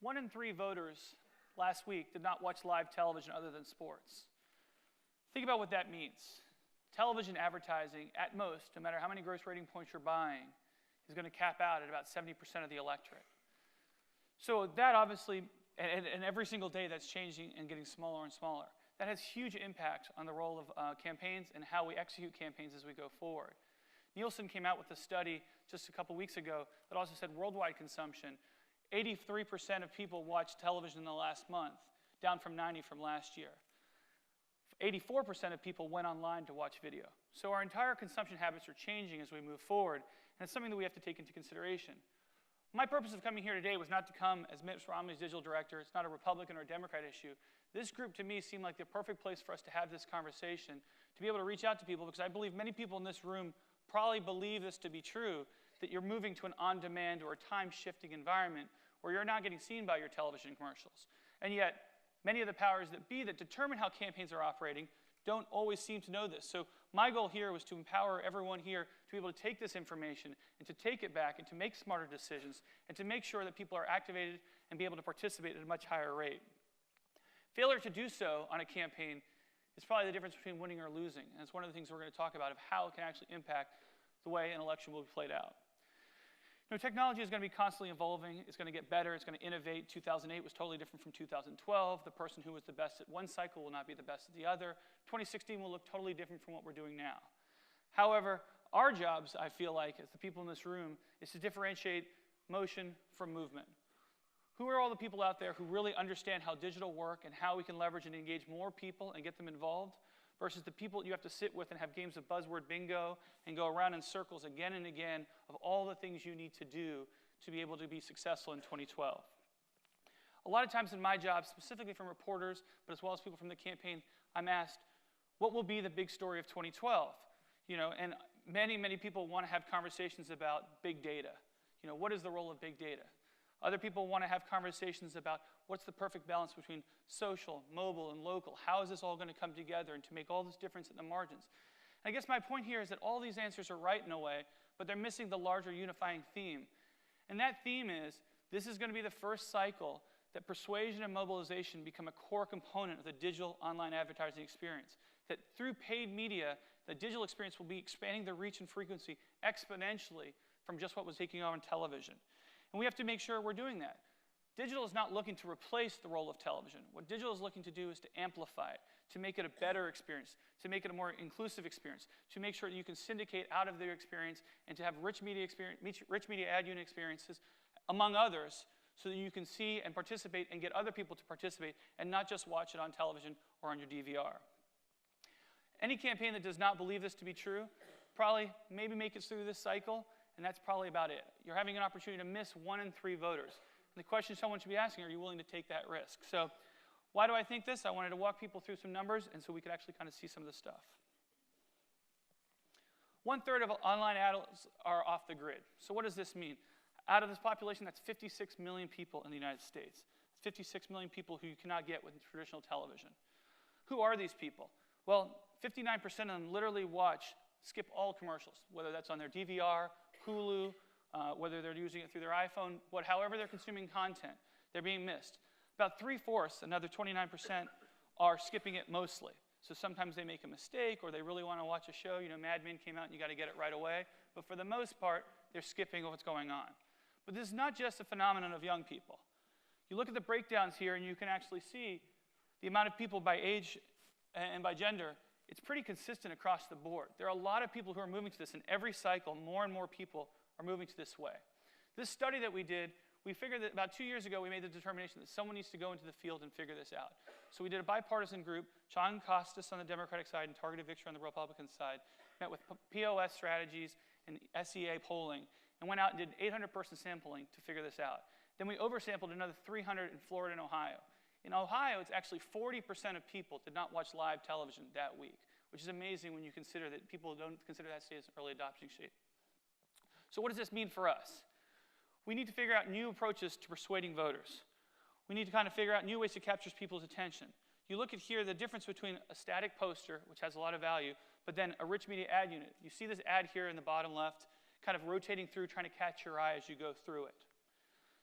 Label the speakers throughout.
Speaker 1: 1 in 3 voters last week did not watch live television other than sports. Think about what that means. Television advertising, at most, no matter how many gross rating points you're buying, is going to cap out at about 70% of the electorate. So that obviously, and every single day that's changing and getting smaller and smaller. That has huge impacts on the role of campaigns and how we execute campaigns as we go forward. Nielsen came out with a study just a couple weeks ago that also said worldwide consumption, 83% of people watched television in the last month, down from 90% from last year. 84% of people went online to watch video. So our entire consumption habits are changing as we move forward, and it's something that we have to take into consideration. My purpose of coming here today was not to come as Mitt Romney's digital director. It's not a Republican or Democrat issue. This group, to me, seemed like the perfect place for us to have this conversation, to be able to reach out to people, because I believe many people in this room probably believe this to be true, that you're moving to an on-demand or a time-shifting environment where you're not getting seen by your television commercials. And yet, many of the powers that be that determine how campaigns are operating don't always seem to know this. So my goal here was to empower everyone here to be able to take this information and to take it back and to make smarter decisions and to make sure that people are activated and be able to participate at a much higher rate. Failure to do so on a campaign is probably the difference between winning or losing. And it's one of the things we're going to talk about of how it can actually impact the way an election will be played out. You know, technology is going to be constantly evolving. It's going to get better. It's going to innovate. 2008 was totally different from 2012. The person who was the best at one cycle will not be the best at the other. 2016 will look totally different from what we're doing now. However, our jobs, I feel like, as the people in this room, is to differentiate motion from movement. Who are all the people out there who really understand how digital work and how we can leverage and engage more people and get them involved versus the people you have to sit with and have games of buzzword bingo and go around in circles again and again of all the things you need to do to be able to be successful in 2012. A lot of times in my job, specifically from reporters, but as well as people from the campaign, I'm asked, what will be the big story of 2012? You know, and many people want to have conversations about big data. You know, what is the role of big data? Other people want to have conversations about what's the perfect balance between social, mobile, and local. How is this all going to come together and to make all this difference at the margins? And I guess my point here is that all these answers are right in a way, but they're missing the larger unifying theme. And that theme is, this is going to be the first cycle that persuasion and mobilization become a core component of the digital online advertising experience. That through paid media, the digital experience will be expanding the reach and frequency exponentially from just what was taking on television. And we have to make sure we're doing that. Digital is not looking to replace the role of television. What digital is looking to do is to amplify it, to make it a better experience, to make it a more inclusive experience, to make sure that you can syndicate out of their experience and to have rich media ad unit experiences, among others, so that you can see and participate and get other people to participate and not just watch it on television or on your DVR. Any campaign that does not believe this to be true probably maybe make it through this cycle, and that's probably about it. You're having an opportunity to miss 1 in 3 voters. And the question someone should be asking, are you willing to take that risk? So why do I think this? I wanted to walk people through some numbers, and so we could actually kind of see some of this stuff. 1/3 of online adults are off the grid. So what does this mean? Out of this population, that's 56 million people in the United States. 56 million people who you cannot get with traditional television. Who are these people? Well, 59% of them literally skip all commercials, whether that's on their DVR, Hulu, whether they're using it through their iPhone, however they're consuming content, they're being missed. About 3/4, another 29%, are skipping it mostly. So sometimes they make a mistake or they really want to watch a show. You know, Mad Men came out and you got to get it right away. But for the most part, they're skipping what's going on. But this is not just a phenomenon of young people. You look at the breakdowns here and you can actually see the amount of people by age and by gender. It's pretty consistent across the board. There are a lot of people who are moving to this. In every cycle, more and more people are moving to this way. This study that we did, we figured that about 2 years ago, we made the determination that someone needs to go into the field and figure this out. So we did a bipartisan group. John Costas on the Democratic side and Targeted Victory on the Republican side met with POS strategies and SEA polling and went out and did 800-person sampling to figure this out. Then we oversampled another 300 in Florida and Ohio. In Ohio, it's actually 40% of people did not watch live television that week, which is amazing when you consider that people don't consider that state as an early adoption state. So what does this mean for us? We need to figure out new approaches to persuading voters. We need to kind of figure out new ways to capture people's attention. You look at here the difference between a static poster, which has a lot of value, but then a rich media ad unit. You see this ad here in the bottom left, kind of rotating through, trying to catch your eye as you go through it.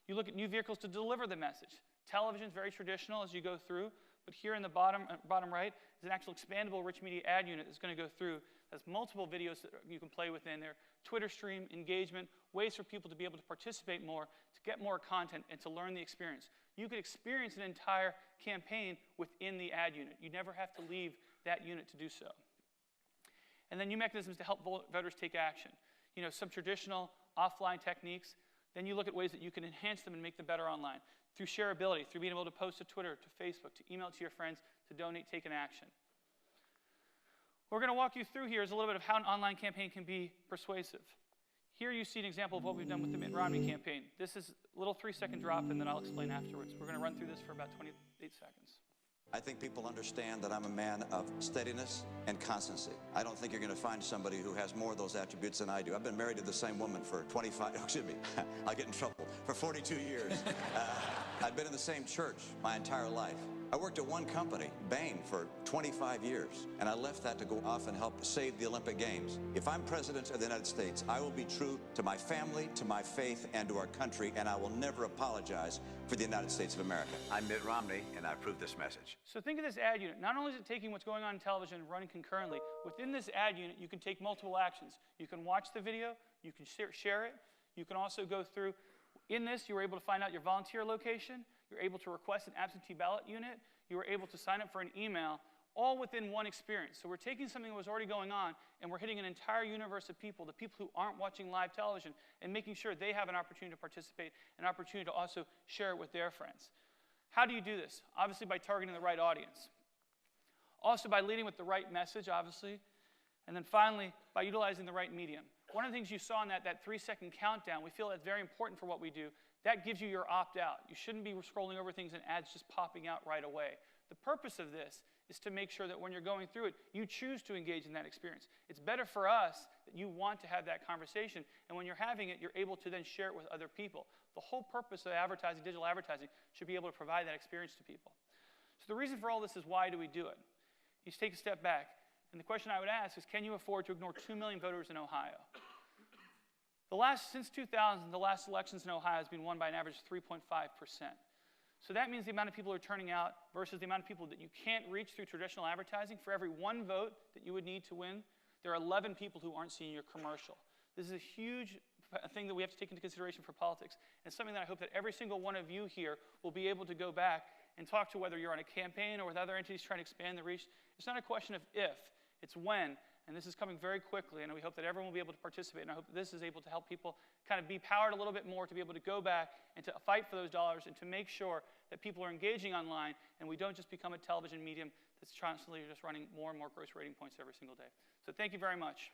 Speaker 1: You look at new vehicles to deliver the message. Television is very traditional as you go through, but here in the bottom right is an actual expandable rich media ad unit that's going to go through. There's multiple videos that you can play within there, Twitter stream, engagement, ways for people to be able to participate more, to get more content, and to learn the experience. You could experience an entire campaign within the ad unit. You never have to leave that unit to do so. And then new mechanisms to help voters take action. You know, some traditional offline techniques. Then you look at ways that you can enhance them and make them better online. Through shareability, through being able to post to Twitter, to Facebook, to email it to your friends, to donate, take an action. What we're going to walk you through here is a little bit of how an online campaign can be persuasive. Here you see an example of what we've done with the Mitt Romney campaign. This is a little 3-second drop, and then I'll explain afterwards. We're going to run through this for about 28 seconds.
Speaker 2: I think people understand that I'm a man of steadiness and constancy. I don't think you're going to find somebody who has more of those attributes than I do. I've been married to the same woman for I'll get in trouble, for 42 years. I've been in the same church my entire life. I worked at one company, Bain, for 25 years, and I left that to go off and help save the Olympic Games. If I'm president of the United States, I will be true to my family, to my faith, and to our country, and I will never apologize for the United States of America.
Speaker 3: I'm Mitt Romney, and I approve this message.
Speaker 1: So think of this ad unit. Not only is it taking what's going on in television and running concurrently, within this ad unit, you can take multiple actions. You can watch the video, you can share it, you can also go through. In this, you were able to find out your volunteer location, you're able to request an absentee ballot unit, you were able to sign up for an email, all within one experience. So we're taking something that was already going on, and we're hitting an entire universe of people, the people who aren't watching live television, and making sure they have an opportunity to participate, an opportunity to also share it with their friends. How do you do this? Obviously by targeting the right audience. Also by leading with the right message, obviously. And then finally, by utilizing the right medium. One of the things you saw in that 3-second countdown, we feel that's very important for what we do. That gives you your opt-out. You shouldn't be scrolling over things and ads just popping out right away. The purpose of this is to make sure that when you're going through it, you choose to engage in that experience. It's better for us that you want to have that conversation, and when you're having it, you're able to then share it with other people. The whole purpose of advertising, digital advertising, should be able to provide that experience to people. So the reason for all this is, why do we do it? You take a step back, and the question I would ask is, can you afford to ignore 2 million voters in Ohio? Since 2000, the last elections in Ohio has been won by an average of 3.5%. So that means the amount of people who are turning out versus the amount of people that you can't reach through traditional advertising. For every 1 vote that you would need to win, there are 11 people who aren't seeing your commercial. This is a huge thing that we have to take into consideration for politics. And it's something that I hope that every single one of you here will be able to go back and talk to, whether you're on a campaign or with other entities trying to expand the reach. It's not a question of if, it's when. And this is coming very quickly, and we hope that everyone will be able to participate, and I hope that this is able to help people kind of be powered a little bit more to be able to go back and to fight for those dollars and to make sure that people are engaging online and we don't just become a television medium that's constantly just running more and more gross rating points every single day. So thank you very much.